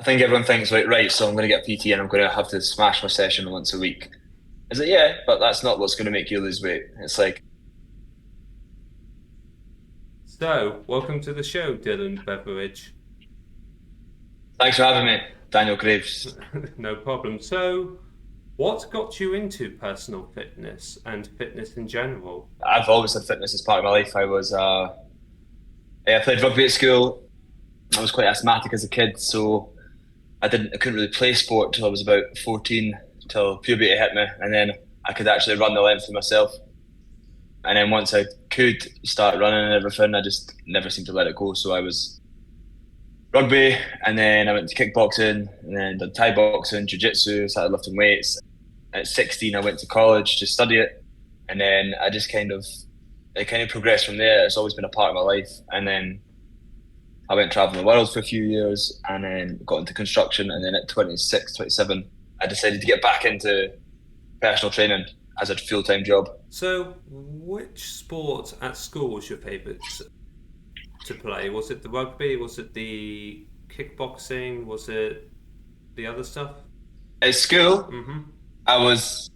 think everyone thinks like, right, so I'm going to get PT and I'm going to have to smash my session once a week. Is it? Yeah, but that's not what's going to make you lose weight. It's like, So, welcome to the show, Dillon Beveridge. thanks for having me, Daniel Graves. No problem. So, what got you into personal fitness and fitness in general? I've always had fitness as part of my life. I played rugby at school. I was quite asthmatic as a kid, so I couldn't really play sport till I was about 14, till puberty hit me, and then I could actually run the length for myself. And then once I could start running and everything, I just never seemed to let it go. So I was rugby, and then I went to kickboxing, and then done Thai boxing, jiu-jitsu, started lifting weights. At 16, I went to college to study it, and then it kind of progressed from there. It's always been a part of my life, and then I went traveling the world for a few years, and then got into construction, and then at 26, 27, I decided to get back into personal training as a full-time job. So, which sport at school was your favourite to play? Was it the rugby? Was it the kickboxing? Was it the other stuff? At school, Mm-hmm. I was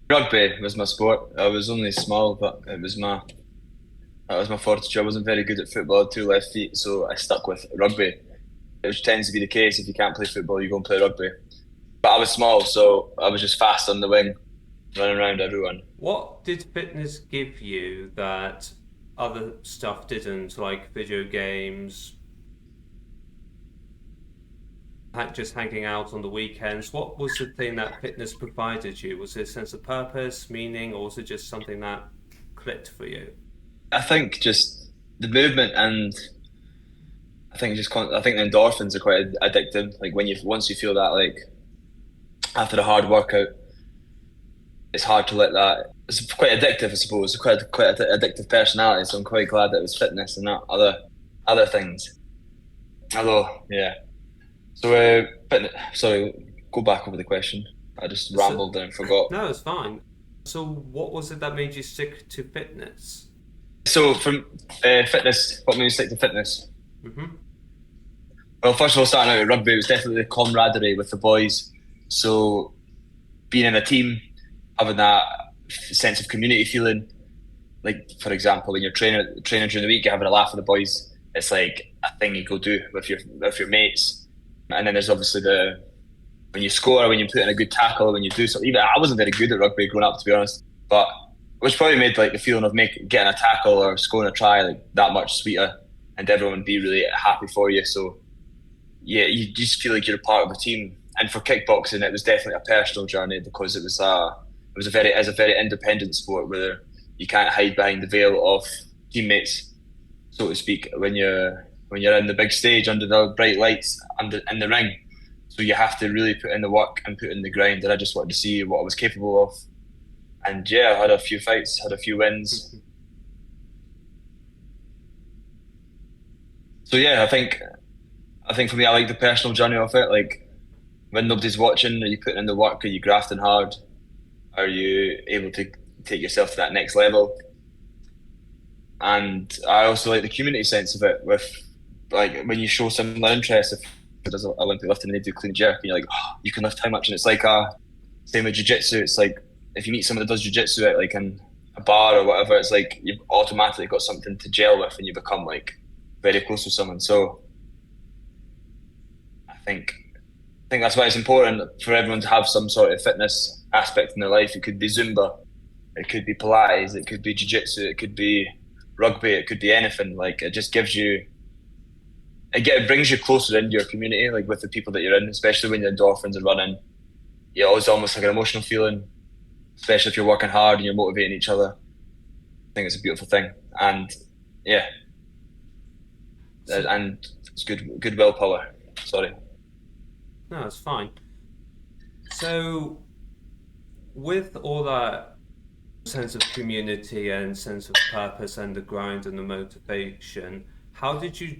rugby was my sport. I was only small, but that was my fortitude. I wasn't very good at football, two left feet, so I stuck with rugby, which tends to be the case. If you can't play football, you go and play rugby. But I was small, so I was just fast on the wing, running around everyone. What did fitness give you that other stuff didn't, like video games, just hanging out on the weekends? What was the thing that fitness provided you? Was it a sense of purpose, meaning, or was it just something that clicked for you? I think just the movement, and I think the endorphins are quite addictive. Like when you once you feel that, like after a hard workout, it's hard to let that. It's quite addictive, I suppose. It's quite an addictive personality. So I'm quite glad that it was fitness and not other things. Although, yeah. So, sorry, go back over the question. I just So, rambled and forgot. no, it's fine. So, what was it that made you stick to fitness? So, from fitness, what made me stick to fitness? Hmm. Well, first of all, starting out at rugby, it was definitely the camaraderie with the boys. So, being in a team, having that sense of community feeling. Like, for example, when you're training during the week, you're having a laugh with the boys. It's like a thing you go do with your mates. And then there's obviously the when you score, when you put in a good tackle, when you do something. Even I wasn't very good at rugby growing up, to be honest, but which probably made like the feeling of getting a tackle or scoring a try like that much sweeter, and everyone would be really happy for you. So yeah, you just feel like you're a part of a team. And for kickboxing, it was definitely a personal journey because it was a very independent sport where you can't hide behind the veil of teammates, so to speak, when you're in the big stage under the bright lights under in the ring. So you have to really put in the work and put in the grind. And I just wanted to see what I was capable of. And yeah, I had a few fights, had a few wins. So yeah, I think for me, I like the personal journey of it. Like when nobody's watching, are you putting in the work? Are you grafting hard? Are you able to take yourself to that next level? And I also like the community sense of it with like when you show similar interest, if it does Olympic lifting and they do clean jerk and you're like, oh, you can lift how much? And it's like same with jiu-jitsu. It's like if you meet someone that does jiu-jitsu at like in a bar or whatever, it's like you've automatically got something to gel with and you become like very close with someone. So I think that's why it's important for everyone to have some sort of fitness aspect in their life. It could be Zumba, it could be Pilates, it could be jiu-jitsu, it could be rugby, it could be anything. Like it just gives you it brings you closer into your community, like with the people that you're in, especially when the endorphins are running. Yeah, it's almost like an emotional feeling, especially if you're working hard and you're motivating each other. I think it's a beautiful thing, and yeah, So, and it's good willpower. Sorry. no, it's fine. So, with all that sense of community and sense of purpose and the grind and the motivation, how did you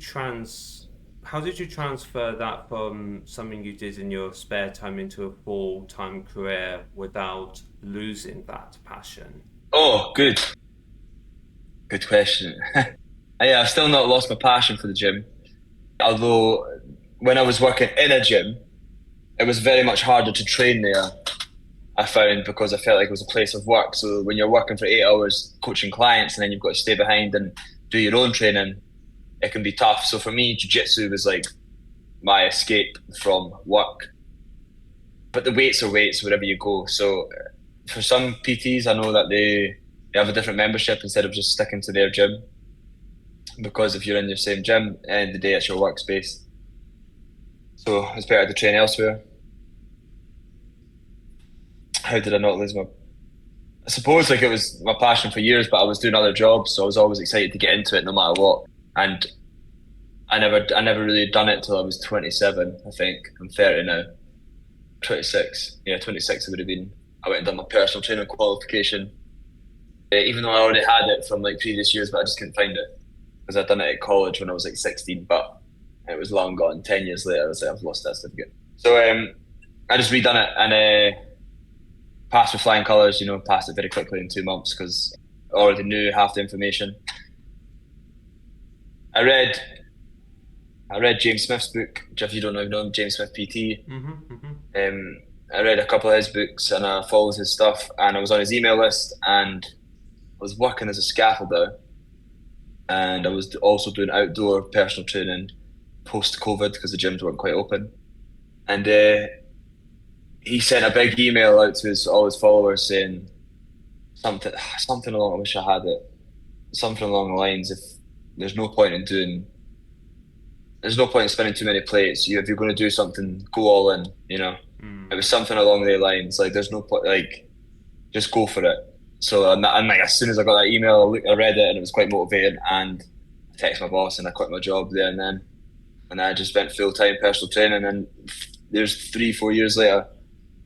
how did you transfer that from something you did in your spare time into a full-time career without losing that passion? Oh, good question. Yeah, I've still not lost my passion for the gym, although when I was working in a gym, it was very much harder to train there. I found because I felt like it was a place of work. So when you're working for 8 hours coaching clients and then you've got to stay behind and do your own training, it can be tough. So for me, jiu-jitsu was like my escape from work. But the weights are weights wherever you go. So for some PTs, I know that they have a different membership instead of just sticking to their gym. Because if you're in your same gym, at the end of the day, it's your workspace. So it's better to train elsewhere. How did I not lose my? I suppose like it was my passion for years, but I was doing other jobs, so I was always excited to get into it no matter what. And I never really done it till I was 27. I think I'm 30 now. 26. Yeah, 26. I would have been. I went and done my personal training qualification, even though I already had it from like previous years, but I just couldn't find it because I'd done it at college when I was like 16, but it was long gone. 10 years later, I was like, I've lost that certificate. So I just redone it and passed with flying colours. You know, passed it very quickly in 2 months because I already knew half the information. I read James Smith's book, which if you don't know him, James Smith PT. I read a couple of his books and I followed his stuff and I was on his email list and I was working as a scaffolder and I was also doing outdoor personal training post-COVID because the gyms weren't quite open. And he sent a big email out to all his followers saying something along, I wish I had it, something along the lines if there's no point in doing there's no point in spinning too many plates. If you're going to do something, go all in. You know, it was something along the lines like, "There's no point, like, just go for it." So and like as soon as I got that email, I read it and it was quite motivating. And I texted my boss and I quit my job there and then, and I just went full time personal training. And there's 3-4 years later,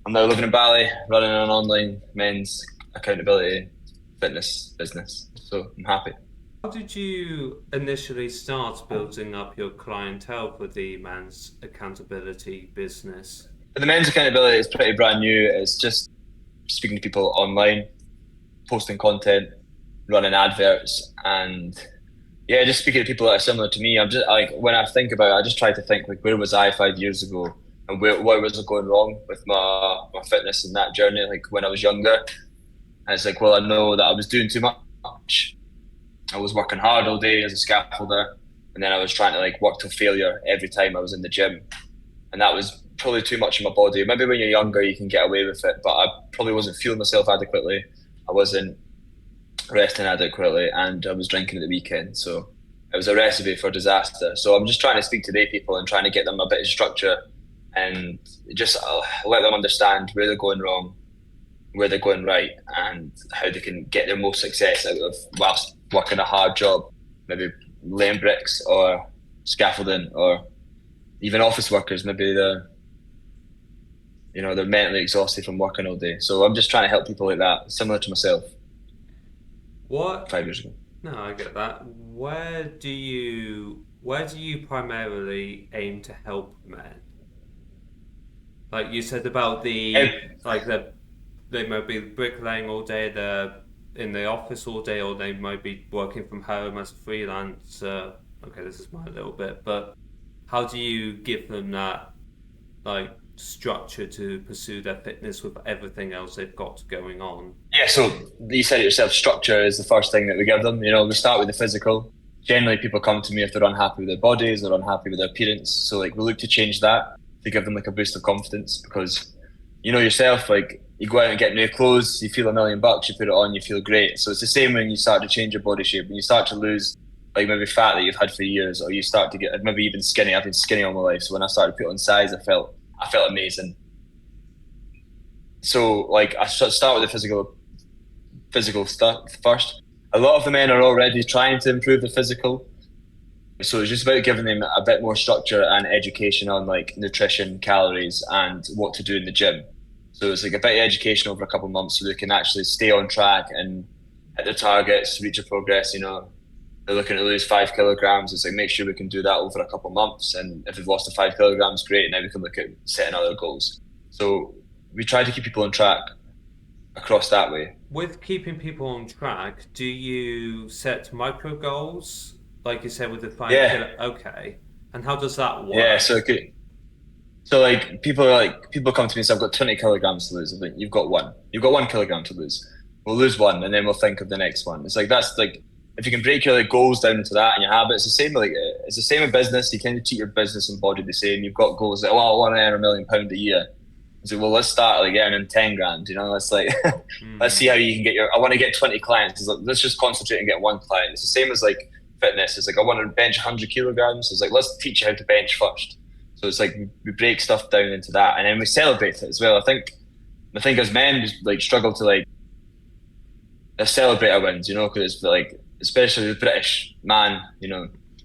I'm now living in Bali, running an online men's accountability fitness business. So I'm happy. How did you initially start building up your clientele for the men's accountability business? The men's accountability is pretty brand new. It's just speaking to people online, posting content, running adverts, and yeah, just speaking to people that are similar to me. I'm just like, when I think about it, I just try to think like, where was I 5 years ago, and what was going wrong with my fitness and that journey, like when I was younger. And it's like, well, I know that I was doing too much. I was working hard all day as a scaffolder, and then I was trying to like work till failure every time I was in the gym, and that was probably too much in my body. Maybe when you're younger you can get away with it, but I probably wasn't fueling myself adequately. I wasn't resting adequately, and I was drinking at the weekend. So it was a recipe for disaster. So I'm just trying to speak to their people and trying to get them a bit of structure and just let them understand where they're going wrong, where they're going right, and how they can get their most success out of whilst working a hard job, maybe laying bricks or scaffolding, or even office workers. Maybe they're mentally exhausted from working all day. So I'm just trying to help people like that, similar to myself. What? 5 years ago. No, I get that. Where do you primarily aim to help men? Like you said about they might be bricklaying all day, they're in the office all day, or they might be working from home as a freelancer. Okay, this is my little bit, but how do you give them that like structure to pursue their fitness with everything else they've got going on? Yeah, so you said it yourself, structure is the first thing that we give them. We start with the physical. Generally, people come to me if they're unhappy with their bodies, they're unhappy with their appearance. So like we look to change that to give them like a boost of confidence, because yourself, like you go out and get new clothes, you feel $1,000,000, you put it on, you feel great. So it's the same when you start to change your body shape, when you start to lose like maybe fat that you've had for years, or you start to get maybe even skinny. I've been skinny all my life, so when I started to put on size, I felt amazing. So like I start with the physical stuff first. A lot of the men are already trying to improve the physical, so it's just about giving them a bit more structure and education on like nutrition, calories, and what to do in the gym. So it's like a bit of education over a couple of months so they can actually stay on track and hit their targets, reach their progress. They're looking to lose 5 kilograms. It's like, make sure we can do that over a couple of months. And if we've lost the 5 kilograms, great. Now we can look at setting other goals. So we try to keep people on track across that way. With keeping people on track, do you set micro goals? Like you said with the 5 Yeah. kilo, okay. And how does that Yeah, work? so like people come to me and say, I've got 20 kilograms to lose. I think you've got one. You've got 1 kilogram to lose. We'll lose one and then we'll think of the next one. It's like that's like if you can break your like goals down into that and your habits, it's the same in business. You kind of treat your business and body the same. You've got goals like, oh, I want to earn £1 million a year. So well, let's start like earning 10 grand. Let's like let's see Hmm. how you can get your. I want to get 20 clients. It's like, let's just concentrate and get one client. It's the same as like fitness. It's like I want to bench 100 kilograms. It's like let's teach you how to bench first. So it's like we break stuff down into that, and then we celebrate it as well. I think as men we like struggle to like celebrate our wins, because it's like especially the British man,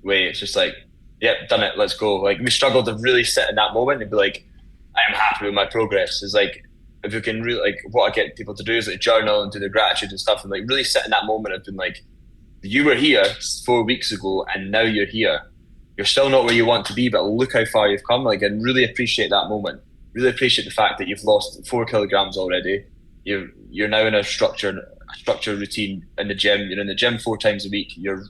way. It's just like, yep, done it. Let's go. Like we struggle to really sit in that moment and be like, I am happy with my progress. It's like if you can really like what I get people to do is like journal and do their gratitude and stuff, and like really sit in that moment of being like, you were here 4 weeks ago, and now you're here. You're still not where you want to be, but look how far you've come. Like, and really appreciate that moment. Really appreciate the fact that you've lost 4 kilograms already. You're now in a structure routine in the gym. You're in the gym 4 times a week. You're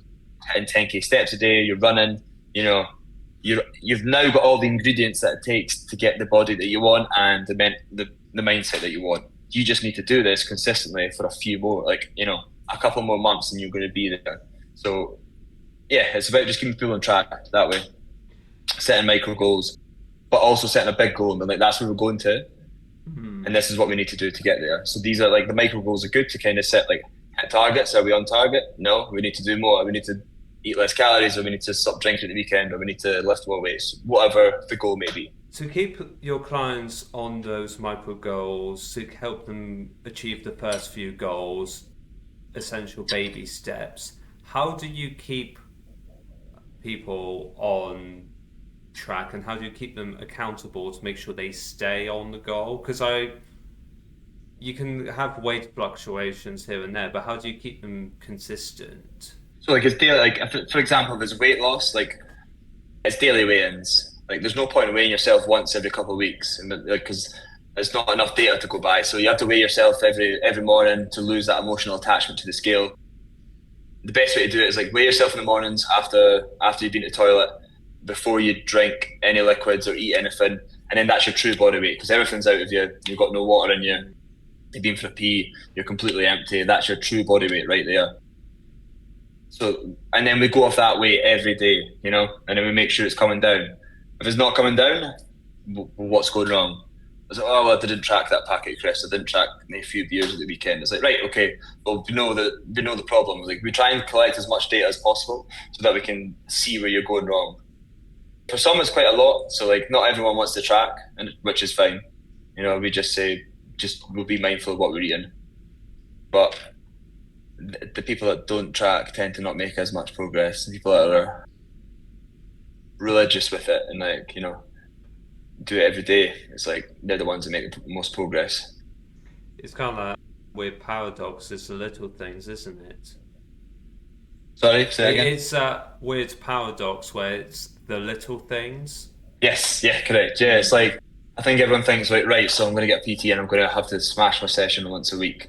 hitting 10K steps a day. You're running. You know, you've now got all the ingredients that it takes to get the body that you want and the mindset that you want. You just need to do this consistently for a few more, like a couple more months, and you're going to be there. So yeah, it's about just keeping people on track that way, setting micro goals, but also setting a big goal and being like, that's where we're going to, and Hmm. this is what we need to do to get there. So these are like the micro goals are good to kind of set like hit targets. Are we on target? No, we need to do more. We need to eat less calories, or we need to stop drinking at the weekend, or we need to lift more weights, whatever the goal may be. To keep your clients on those micro goals, to help them achieve the first few goals, essential baby steps, how do you keep people on track and how do you keep them accountable to make sure they stay on the goal? Because you can have weight fluctuations here and there, but how do you keep them consistent? So like it's daily, like if, for example, if there's weight loss, like it's daily weigh-ins. Like there's no point in weighing yourself once every couple of weeks, and because there's not enough data to go by. So you have to weigh yourself every morning to lose that emotional attachment to the scale. The best way to do it is like weigh yourself in the mornings after you've been to the toilet, before you drink any liquids or eat anything, and then that's your true body weight because everything's out of you. You've got no water in you. You've been for a pee. You're completely empty. That's your true body weight right there. So, and then we go off that weight every day, and then we make sure it's coming down. If it's not coming down, what's going wrong? It's like, oh, well, I didn't track that packet of crisps. I didn't track a few beers at the weekend. It's like, right, okay, well, we know the problem. Like, we try and collect as much data as possible so that we can see where you're going wrong. For some, it's quite a lot. So, like, not everyone wants to track, and which is fine. We just say, we'll be mindful of what we're eating. But the people that don't track tend to not make as much progress. The people that are religious with it and like do it every day, it's like they're the ones that make the most progress. It's kind of like a weird paradox. It's the little things, isn't it? Sorry, say that again. It's a weird paradox where it's the little things. Yes, yeah, correct. Yeah, it's like I think everyone thinks like, right, so I'm going to get PT and I'm going to have to smash my session once a week.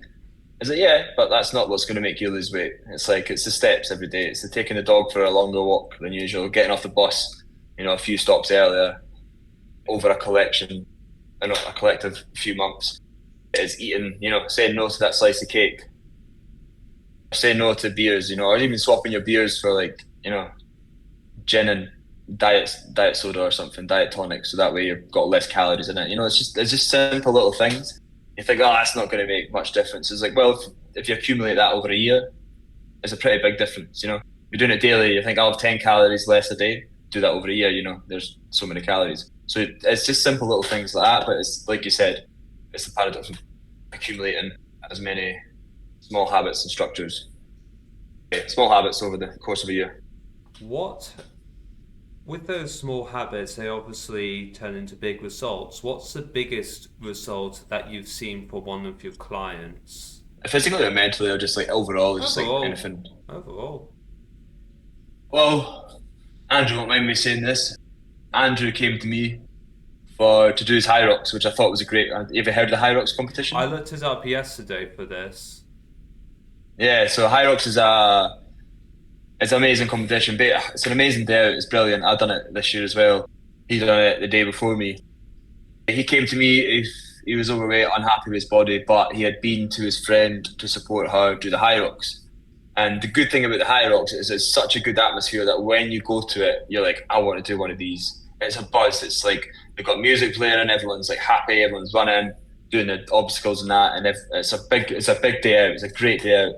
It's like, yeah, but that's not what's going to make you lose weight. It's like it's the steps every day. It's the taking the dog for a longer walk than usual, getting off the bus, a few stops earlier, over a collective few months. It's eating, saying no to that slice of cake, saying no to beers, or even swapping your beers for like, gin and diet soda or something, diet tonic, so that way you've got less calories in it. It's just simple little things. You think, oh, that's not going to make much difference. It's like, well, if you accumulate that over a year, it's a pretty big difference. You're doing it daily. You think I'll have 10 calories less a day. Do that over a year. There's so many calories. So it's just simple little things like that. But it's like you said, it's the paradox of accumulating as many small habits and structures. Yeah, small habits over the course of a year. What, with those small habits, they obviously turn into big results. What's the biggest result that you've seen for one of your clients? Physically or mentally, or just like overall, just like Overall, anything. overall. Well, Andrew won't mind me saying this. Andrew came to me to do his high rocks, which I thought was a great. Have you ever heard of the high rocks I competition? looked it up yesterday for this. Yeah, so high rocks is a It's an amazing competition, but it's an amazing day out. It's brilliant. I've done it this year as well. He done it the day before me. He came to me. He was overweight, unhappy with his body, but he had been to his friend to support her do the high rocks. And the good thing about the high rocks is it's such a good atmosphere that when you go to it, you're like, I want to do one of these. It's a buzz. It's like they've got music playing and everyone's like happy. Everyone's running, doing the obstacles and that. And if it's a big day out. It's a great day out.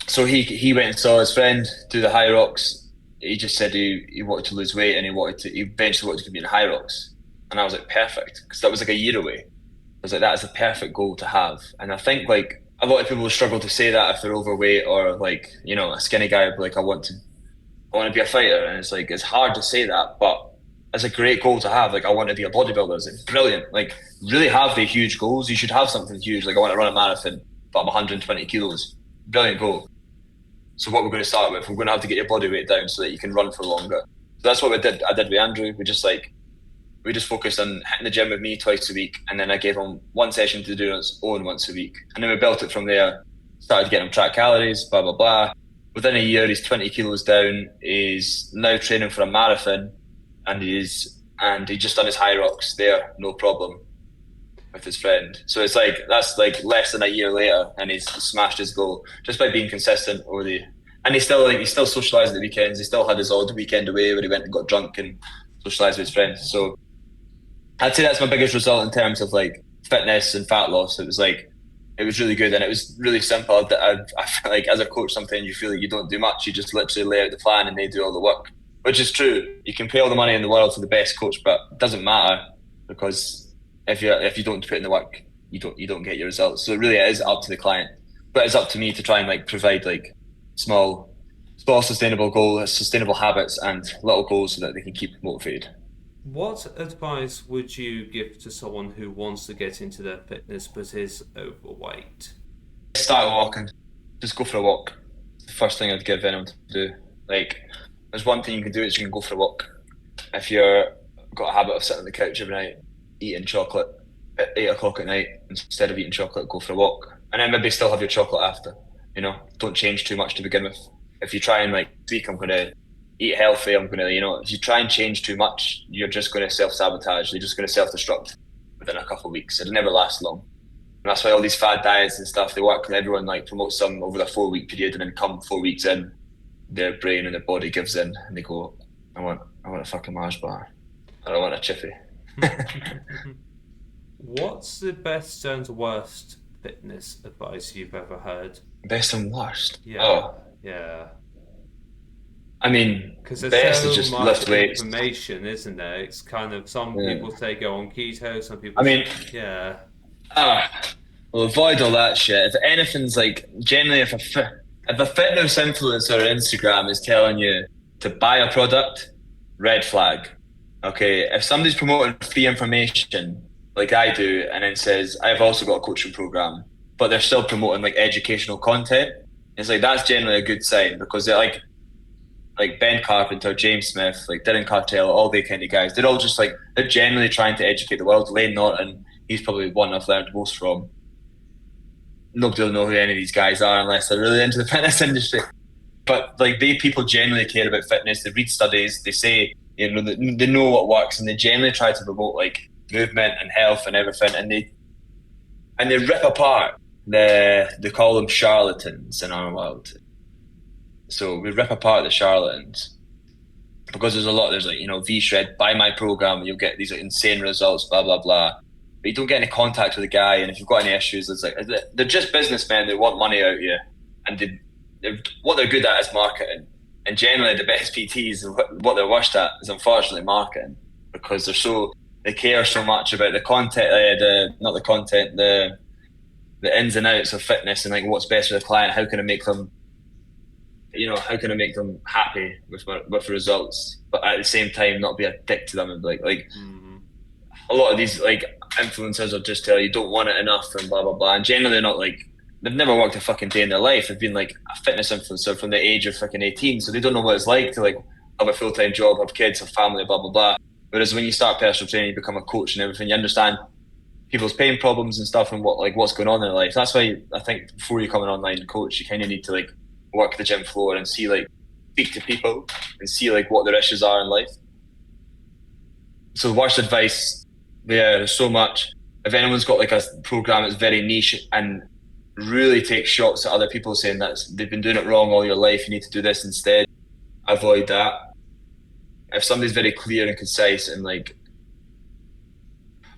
So he went and saw his friend do the high rocks. He just said he wanted to lose weight and he eventually wanted to compete in high rocks. And I was like, perfect, because that was like a year away. I was like, that is a perfect goal to have. And I think like a lot of people struggle to say that if they're overweight or like, you know, a skinny guy would be like, I want to be a fighter. And it's like, it's hard to say that, but it's a great goal to have. Like, I want to be a bodybuilder. It's like brilliant. Like, really have the huge goals. You should have something huge. Like, I want to run a marathon, but I'm 120 kilos. Brilliant goal. So what we're going to start with, we're going to have to get your body weight down so that you can run for longer. So that's what I did with Andrew. We just focused on hitting the gym with me twice a week, and then I gave him one session to do on his own once a week. And then we built it from there, started getting him track calories, blah, blah, blah. Within a year, he's 20 kilos down. He's now training for a marathon, and he just done his high rocks there, no problem, with his friend. So it's like, that's like less than a year later, and he's smashed his goal just by being consistent and he still socialised at the weekends. He still had his odd weekend away where he went and got drunk and socialised with his friends. So I'd say that's my biggest result in terms of like fitness and fat loss. It was really good, and it was really simple. I feel like as a coach, sometimes you feel like you don't do much. You just literally lay out the plan and they do all the work, which is true. You can pay all the money in the world to the best coach, but it doesn't matter, because if you don't put in the work, you don't get your results. So really, it is up to the client, but it's up to me to try and like provide like small sustainable goals, sustainable habits, and little goals so that they can keep motivated. What advice would you give to someone who wants to get into their fitness but is overweight? Start walking. Just go for a walk. It's the first thing I'd give anyone to do. Like, there's one thing you can do is you can go for a walk. If you're got a habit of sitting on the couch every night, eating chocolate at 8 o'clock at night, instead of eating chocolate, go for a walk. And then maybe still have your chocolate after. You know, don't change too much to begin with. If you try and like tweak, I'm gonna eat healthy, I'm gonna, you know, if you try and change too much, you're just gonna self-sabotage. You're just gonna self-destruct within a couple of weeks. It'll never last long. And that's why all these fad diets and stuff, they work, and everyone like promotes some over the 4 week period, and then come 4 weeks in, their brain and their body gives in, and they go, I want a fucking Mars bar. I don't want a chippy. What's the best and worst fitness advice you've ever heard? Best and worst? Yeah. Oh. Yeah. I mean, because best there's is so just much lift weights. information, isn't there? It's kind of, some people say go on keto, some people I mean, yeah. Well, avoid all that shit. If anything's like, generally, if a fitness influencer on Instagram is telling you to buy a product, red flag. Okay, if somebody's promoting free information like I do, and then says I've also got a coaching program, but they're still promoting like educational content, it's like that's generally a good sign, because they're like Ben Carpenter, James Smith, like Dylan Cartel, all they kind of guys. They're all just like, they're generally trying to educate the world. Lane Norton, he's probably one I've learned most from. Nobody will know who any of these guys are unless they're really into the fitness industry. But like, people genuinely care about fitness. They read studies. They say, you know, they know what works, and they generally try to promote like movement and health and everything. And they rip apart they call them charlatans in our world. So we rip apart the charlatans, because there's like, you know, V-Shred, buy my program, you'll get these like insane results, blah, blah, blah. But you don't get any contact with the guy, and if you've got any issues, it's like, they're just businessmen. They want money out of you, and what they're good at is marketing. And generally the best PTs, what they're worst at is unfortunately marketing, because they care so much about the content, the ins and outs of fitness, and like what's best for the client. How can I make them happy with the results, but at the same time not be a dick to them, and like a lot of these like influencers will just tell you don't want it enough and blah blah blah, and generally they're not like, they've never worked a fucking day in their life. They've been like a fitness influencer from the age of fucking 18, so they don't know what it's like to like have a full-time job, have kids, have family, blah blah blah. Whereas when you start personal training, you become a coach and everything, you understand people's pain problems and stuff, and what's going on in their life. That's why I think before you become an online coach, you kind of need to like work the gym floor and see like speak to people and see like what their issues are in life. So worst advice, yeah, there's so much. If anyone's got like a program that's very niche and really takes shots at other people saying that they've been doing it wrong all your life, you need to do this instead, avoid that. If somebody's very clear and concise and like,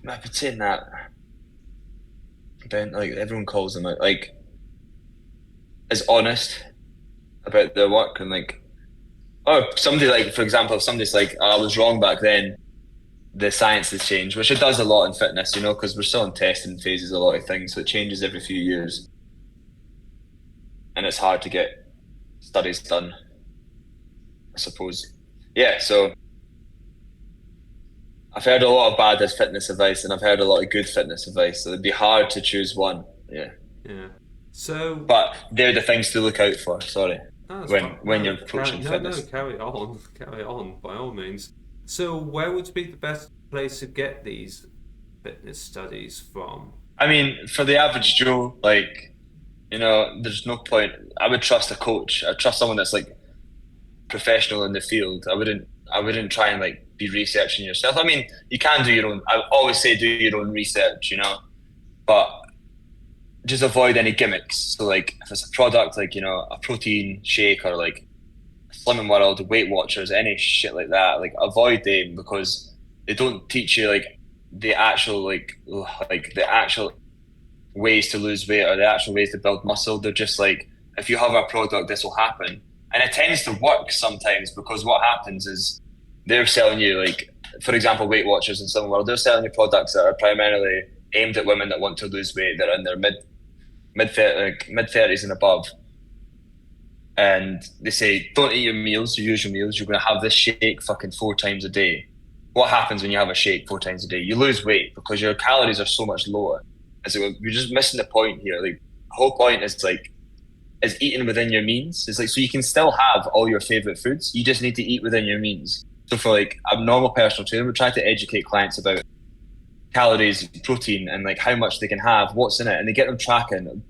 I've been saying that, then like everyone calls them out, like is honest about their work and like, or somebody like, for example, if somebody's like, oh, I was wrong back then, the science has changed, which it does a lot in fitness, you know, because we're still in testing phases, a lot of things, so it changes every few years. And it's hard to get studies done, I suppose. Yeah, so I've heard a lot of bad fitness advice and I've heard a lot of good fitness advice, so it'd be hard to choose one. Yeah. Yeah. So, but they're the things to look out for, sorry, when you're approaching fitness. No, carry on, by all means. So where would be the best place to get these fitness studies from? I mean, for the average Joe, like, you know, there's no point. I would trust a coach. I'd trust someone that's like professional in the field. I wouldn't try and like be researching yourself. I mean, you can do your own. I always say do your own research, you know, but just avoid any gimmicks. So like if it's a product like, you know, a protein shake or like Slimming World, Weight Watchers, any shit like that, like avoid them because they don't teach you like the actual the actual ways to lose weight or the actual ways to build muscle. They're just like, if you have a product, this will happen. And it tends to work sometimes because what happens is they're selling you like, for example, Weight Watchers and Slimming World, they're selling you products that are primarily aimed at women that want to lose weight. They're in their mid 30s and above. And they say, don't eat your meals, your usual meals. You're going to have this shake fucking 4 times a day. What happens when you have a shake 4 times a day? You lose weight because your calories are so much lower. And so you're just missing the point here. Like, the whole point is eating within your means. It's like, so you can still have all your favorite foods. You just need to eat within your means. So for like a normal personal trainer, we try to educate clients about calories, protein, and like how much they can have, what's in it, and they get them tracking.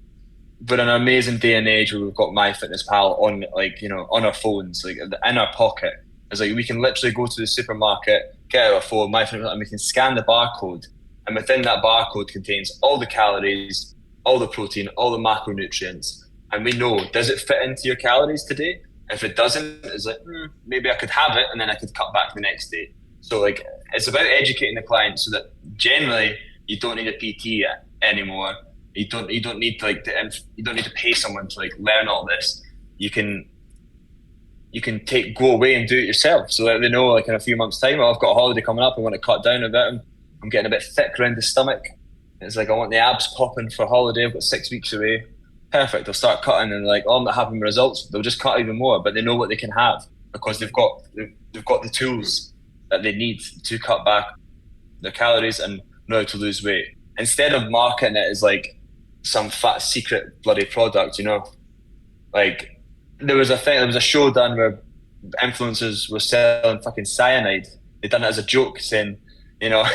But in an amazing day and age where we've got MyFitnessPal on, like, you know, on our phones, like in our pocket, it's like we can literally go to the supermarket, get out our phone, MyFitnessPal, and we can scan the barcode. And within that barcode contains all the calories, all the protein, all the macronutrients. And we know, does it fit into your calories today? If it doesn't, it's like, maybe I could have it and then I could cut back the next day. So like, it's about educating the client so that generally you don't need a PT anymore. You don't need to you don't need to pay someone to like learn all this. You can go away and do it yourself. So that they know, like, in a few months' time, I've got a holiday coming up. I want to cut down a bit. I'm getting a bit thick around the stomach. It's like I want the abs popping for holiday. I've got 6 weeks away. Perfect. They'll start cutting and like, oh, I'm not having results. They'll just cut even more, but they know what they can have because they've got the tools that they need to cut back their calories and know how to lose weight. Instead of marketing it as like some fat secret bloody product, you know, like there was a show done where influencers were selling fucking cyanide. They done it as a joke, saying, you know,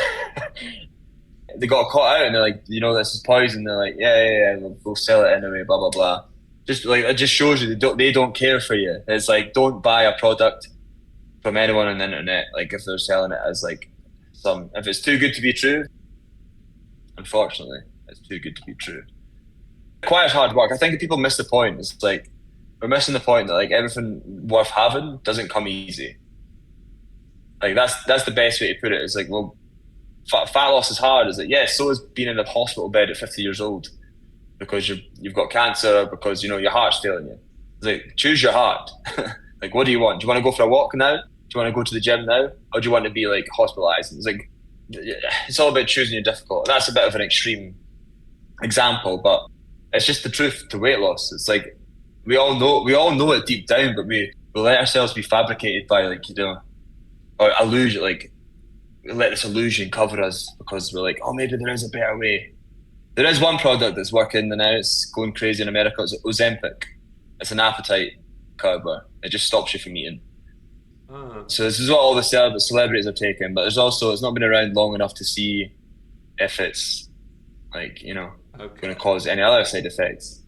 they got caught out and they're like, you know, this is poison. They're like, yeah, we'll sell it anyway, blah blah blah. Just like, it just shows you they don't care for you. It's like, don't buy a product from anyone on the internet, like if they're selling it as like if it's too good to be true. Unfortunately, it's too good to be true. It requires hard work. I think people miss the point. It's like, we're missing the point that like everything worth having doesn't come easy. Like that's the best way to put it. It's like, well, fat loss is hard. Is like, yeah, so is being in a hospital bed at 50 years old because you've got cancer, because, you know, your heart's failing you. It's like, choose your heart. Like, what do you want? Do you want to go for a walk now? Do you want to go to the gym now? Or do you want to be like hospitalized? It's like, it's all about choosing your difficult. And that's a bit of an extreme example, but it's just the truth to weight loss. It's like, we all know it deep down, but we let ourselves be fabricated by, like, you know, or illusion, like, we let this illusion cover us because we're like, oh, maybe there is a better way. There is one product that's working now. It's going crazy in America. It's Ozempic. It's an appetite curber. It just stops you from eating. So this is what all the celebrities are taking, but there's also, it's not been around long enough to see if it's, like, you know, going to cause any other side effects.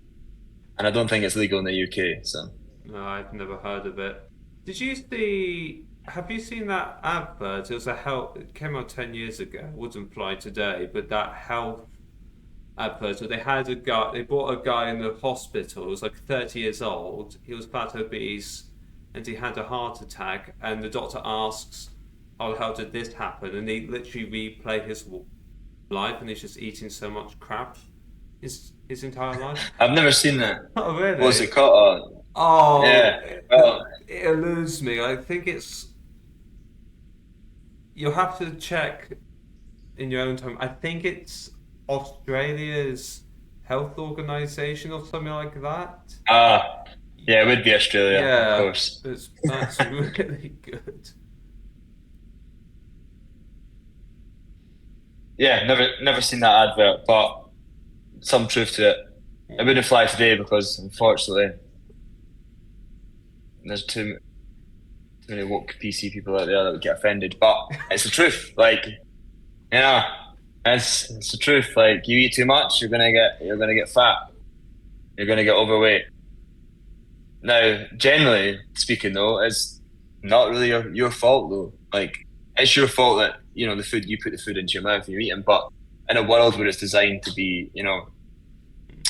and I don't think it's legal in the UK. So No, I've never heard of it. Did you see? Have you seen that advert? It was a health. It came out 10 years ago. It wouldn't fly today, but that health advert. Where they had a guy. They brought a guy in the hospital. He was like 30 years old. He was fat obese, and he had a heart attack. And the doctor asks, "Oh, how did this happen?" And they literally replay his life, and he's just eating so much crap his entire life. I've never seen that. Oh, What was really? it called? Oh, Yeah. Well, it eludes me. I think it's. You'll have to check in your own time. I think it's Australia's health organization or something like that. yeah, it would be Australia, of Yeah, course. that's really good. Yeah, never seen that advert, but some truth to it. It wouldn't fly today because unfortunately there's too many woke PC people out there that would get offended. But it's the truth. Like, it's the truth. Like, you eat too much, you're gonna get fat. You're gonna get overweight. Now, generally speaking, though, it's not really your fault though. Like, it's your fault that the food you put the food into your mouth and you're eating. But in a world where it's designed to be,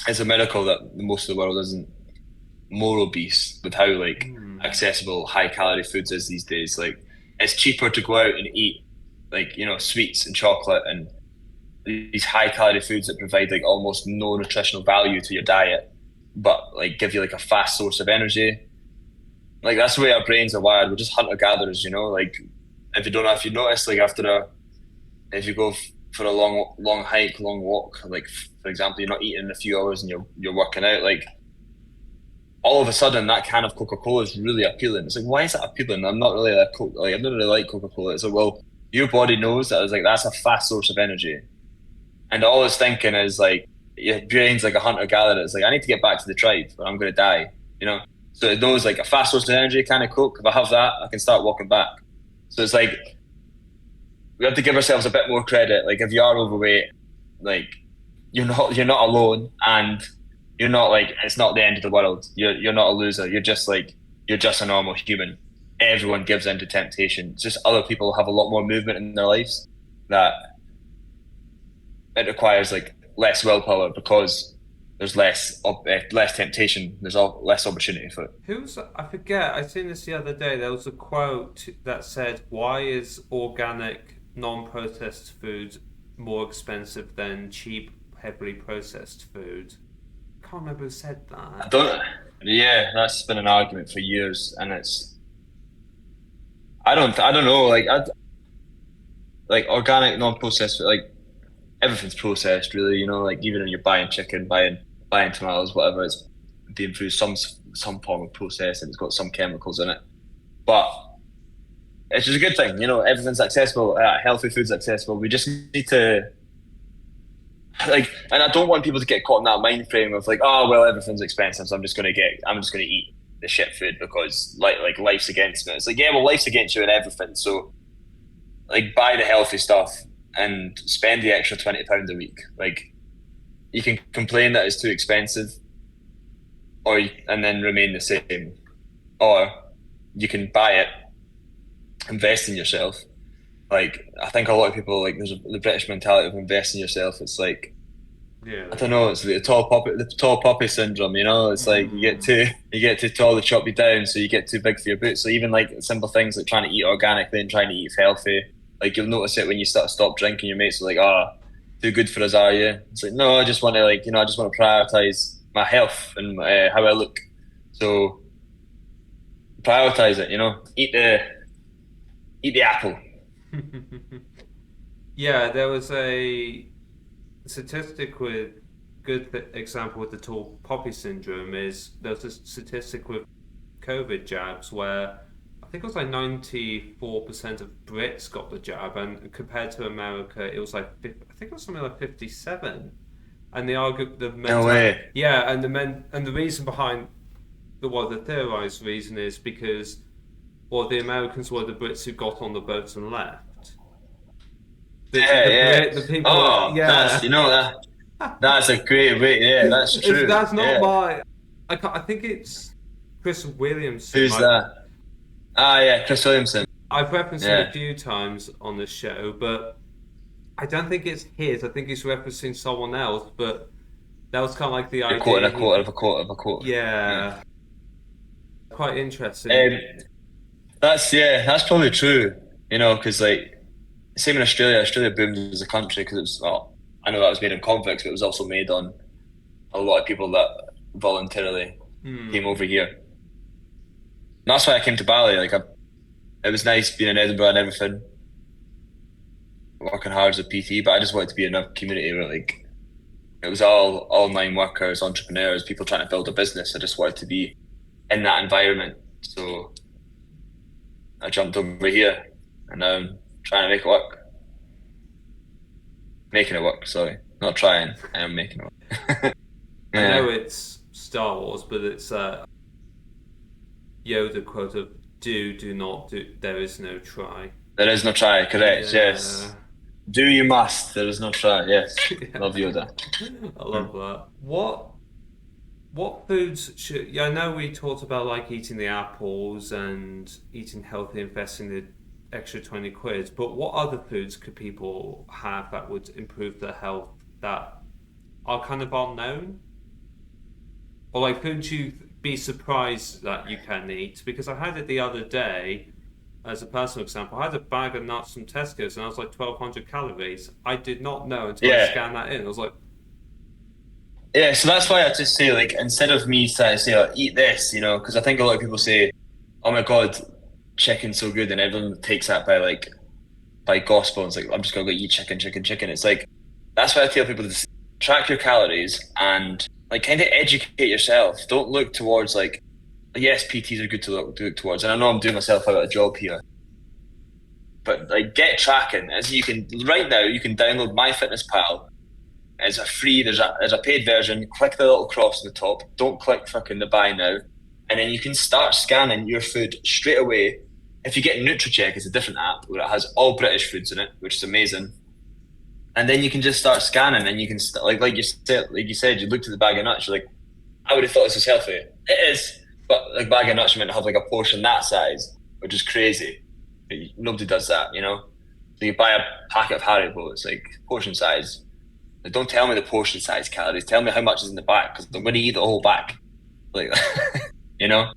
it's a miracle that most of the world isn't more obese with how like Mm. accessible high calorie foods is these days. Like, it's cheaper to go out and eat like sweets and chocolate and these high calorie foods that provide like almost no nutritional value to your diet, but like give you like a fast source of energy. Like, that's the way our brains are wired. We're just hunter gatherers, Like, if you notice, like if you go for a long hike, long walk, like for example, you're not eating in a few hours and you're working out, like all of a sudden that can of Coca-Cola is really appealing. It's like, why is that appealing? I'm not really I don't really like Coca-Cola. It's like, well, your body knows that it's like that's a fast source of energy, and all it's thinking is like your brain's like a hunter gatherer. It's like, I need to get back to the tribe or I'm going to die. So it knows like a fast source of energy, kind of Coke. If I have that, I can start walking back. So it's like we have to give ourselves a bit more credit. Like, if you are overweight, like you're not alone, and you're not like it's not the end of the world. You're not a loser. You're just a normal human. Everyone gives in to temptation. It's just other people have a lot more movement in their lives that it requires like less willpower because there's less temptation. There's less opportunity for it. I forget. I seen this the other day. There was a quote that said, "Why is organic, non-processed food more expensive than cheap, heavily processed food?" Can't remember who said I that. don't. Yeah, that's been an argument for years, and I don't know. Like organic, non-processed, like everything's processed, really. Like, even when you're buying chicken, buying tomatoes, whatever, it's been through some form of process, and it's got some chemicals in it. But it's just a good thing. Everything's accessible. Healthy food's accessible. We just need to, like, and I don't want people to get caught in that mind frame of like, oh well, everything's expensive, so I'm just gonna eat the shit food because like life's against me. It's like, yeah, well, life's against you in everything. So like, buy the healthy stuff and spend the extra £20 a week. Like, you can complain that it's too expensive, and then remain the same, or you can buy it, invest in yourself. Like, I think a lot of people, like, there's the British mentality of invest in yourself. It's like, Yeah. I don't know. It's the tall poppy syndrome. It's like Mm. you get too tall to chop you down, so you get too big for your boots. So even like simple things like trying to eat organically and trying to eat healthy, like, you'll notice it when you stop drinking. Your mates are like, "Oh, too good for us, are you?" It's like, no, I just want to I just want to prioritize my health and how I look. So prioritize it. Eat the apple. Yeah, there was a statistic with example with the tall poppy syndrome is there's a statistic with COVID jabs where I think it was like 94% of Brits got the jab, and compared to America, it was like I think it was something like 57. And they argue the No mental, way. yeah, and the reason behind the theorized reason is because the Americans were the Brits who got on the boats and left. Yeah, yeah. The people, Oh, yeah. that's a great way. Yeah, that's true. That's not Yeah. my. I think it's Chris Williamson. Who's that? Ah, yeah, Chris Williamson. I've referenced him a Yeah, few times on the show, but I don't think it's his. I think he's referencing someone else. But that was kind of like the you're quoting idea. a quote of a quote of a quote. Yeah. Yeah, quite interesting. Um, that's probably true. Because like same in Australia. Australia boomed as a country because it was. Well, I know that was made on convicts, but it was also made on a lot of people that voluntarily came Hmm. over here. And that's why I came to Bali. It was nice being in Edinburgh and everything, working hard as a PT. But I just wanted to be in a community where like it was all online workers, entrepreneurs, people trying to build a business. I just wanted to be in that environment. So I jumped over here and now I'm trying to make it work. Making it work, sorry. Not trying, I am making it work. I know Yeah. it's Star Wars, but it's Yoda quote of do not do. There is no try. There is no try, correct, Yeah. yes. Do you must, there is no try, yes. Yeah. Love Yoda. I Mm. love that. What foods should? Yeah, I know we talked about like eating the apples and eating healthy, investing the extra 20 quid, but what other foods could people have that would improve their health that are kind of unknown? Or like foods you'd be surprised that you can eat? Because I had it the other day, as a personal example, I had a bag of nuts from Tesco's and I was like 1,200 calories. I did not know until I Yeah. scanned that in. I was like, Yeah, so that's why I just say, like, instead of me trying to say, oh, eat this, because I think a lot of people say, oh my God, chicken's so good, and everyone takes that by gospel. And it's like, I'm just gonna go eat chicken, chicken, chicken. It's like, that's why I tell people to just track your calories and like kind of educate yourself. Don't look towards like, yes, PTs are good to look towards, and I know I'm doing myself out of a job here, but like get tracking. As you can right now, you can download MyFitnessPal. It's a free. There's a paid version. Click the little cross at the top. Don't click fucking the buy now, and then you can start scanning your food straight away. If you get NutriCheck, it's a different app where it has all British foods in it, which is amazing. And then you can just start scanning, and you can like you said, you looked at the bag of nuts. You're like, I would have thought this was healthy. It is, but like bag of nuts are meant to have like a portion that size, which is crazy. Nobody does that, you know. So you buy a packet of Haribo, it's like portion size. Like, don't tell me the portion size calories. Tell me how much is in the back because I'm going to eat the whole back. Like, you know.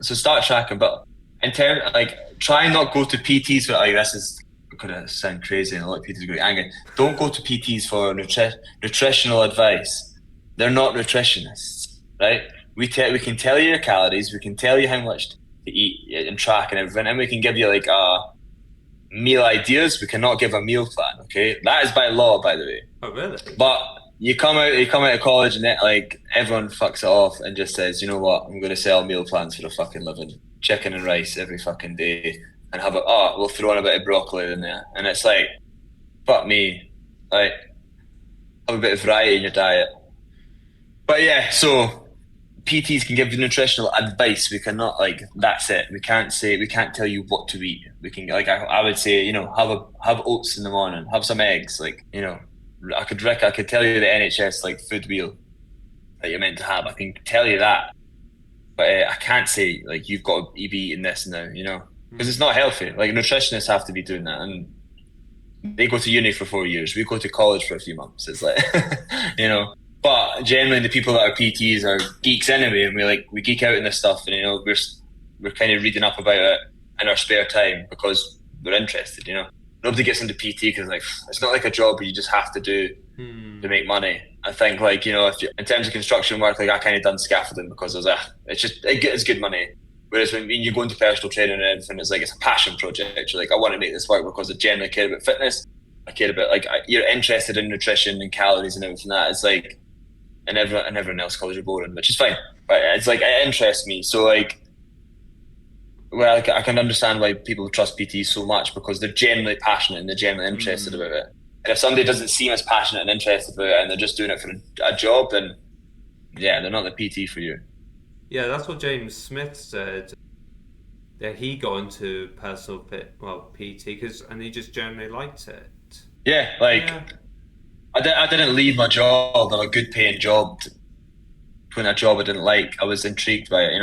So start tracking, but in terms like try and not go to PTs for like this is gonna sound crazy and a lot of PTs are going to get angry. Don't go to PTs for nutritional advice. They're not nutritionists, right? We can tell you your calories, we can tell you how much to eat and track and everything, and we can give you like meal ideas. We cannot give a meal plan. Okay, that is by law, by the way. oh really? But you come out of college and like everyone fucks it off and just says, you know what, I'm going to sell meal plans for a fucking living, chicken and rice every fucking day, and we'll throw in a bit of broccoli in there, and it's like, fuck me, like have a bit of variety in your diet. But yeah, so PTs can give you nutritional advice. We cannot like that's it. We can't tell you what to eat. We can like I would say, have oats in the morning, have some eggs, like, I could tell you the NHS like food wheel that you're meant to have. I can tell you that, but I can't say like you've got to be eating this now, because it's Hmm. not healthy. Like nutritionists have to be doing that, and they go to uni for 4 years. We go to college for a few months. It's like, you know. But generally, the people that are PTs are geeks anyway, and we geek out in this stuff, and we're kind of reading up about it in our spare time because we're interested. Nobody gets into PT because like it's not like a job where you just have to do to Hmm. make money. I think like if you in terms of construction work, like I kind of done scaffolding because it's good money. Whereas when you go into personal training and everything, it's like it's a passion project. You're like, I want to make this work because I genuinely care about fitness. I care about like you're interested in nutrition and calories and everything that. It's like and everyone else calls you boring, which is fine. But it's like it interests me. So like, well, I can understand why people trust PTs so much because they're genuinely passionate and they're genuinely interested Hmm. about it. And if somebody doesn't seem as passionate and interested about it and they're just doing it for a job, then yeah, they're not the PT for you. Yeah, that's what James Smith said. That he got into personal fit, well, PT, and he just generally liked it. Yeah, like Yeah. I didn't leave my job or a good paying job doing a job I didn't like, I was intrigued by it.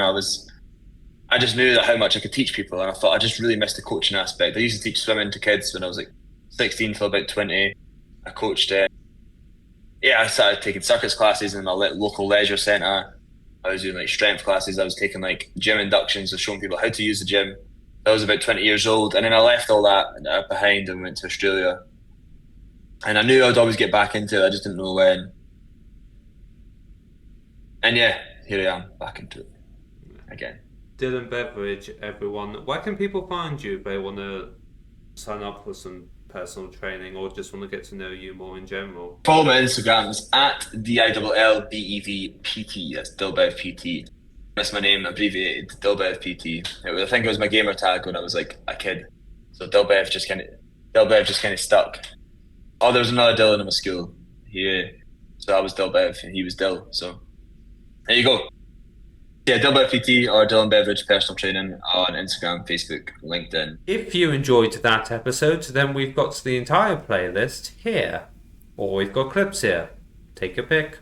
I just knew that how much I could teach people, and I thought I just really missed the coaching aspect. I used to teach swimming to kids when I was like 16 till about 20. I coached. I started taking circus classes in my local leisure centre. I was doing like strength classes. I was taking like gym inductions, of showing people how to use the gym. I was about 20 years old, and then I left all that behind and went to Australia. And I knew I'd always get back into it. I just didn't know when. And yeah, here I am back into it again. Dillon Beveridge, everyone. Where can people find you if they want to sign up for some personal training or just want to get to know you more in general? Follow my Instagrams at DILLBEVPT. That's DillBevPT. That's my name, abbreviated DillBevPT. I think it was my gamer tag when I was like a kid. So Dillbev just kind of stuck. Oh, there was another Dylan in my school. So I was Dillbev and he was Dill. So there you go. Yeah, Dillon PT or Dillon Beveridge Personal Training on Instagram, Facebook, LinkedIn. If you enjoyed that episode, then we've got the entire playlist here. Or we've got clips here. Take your pick.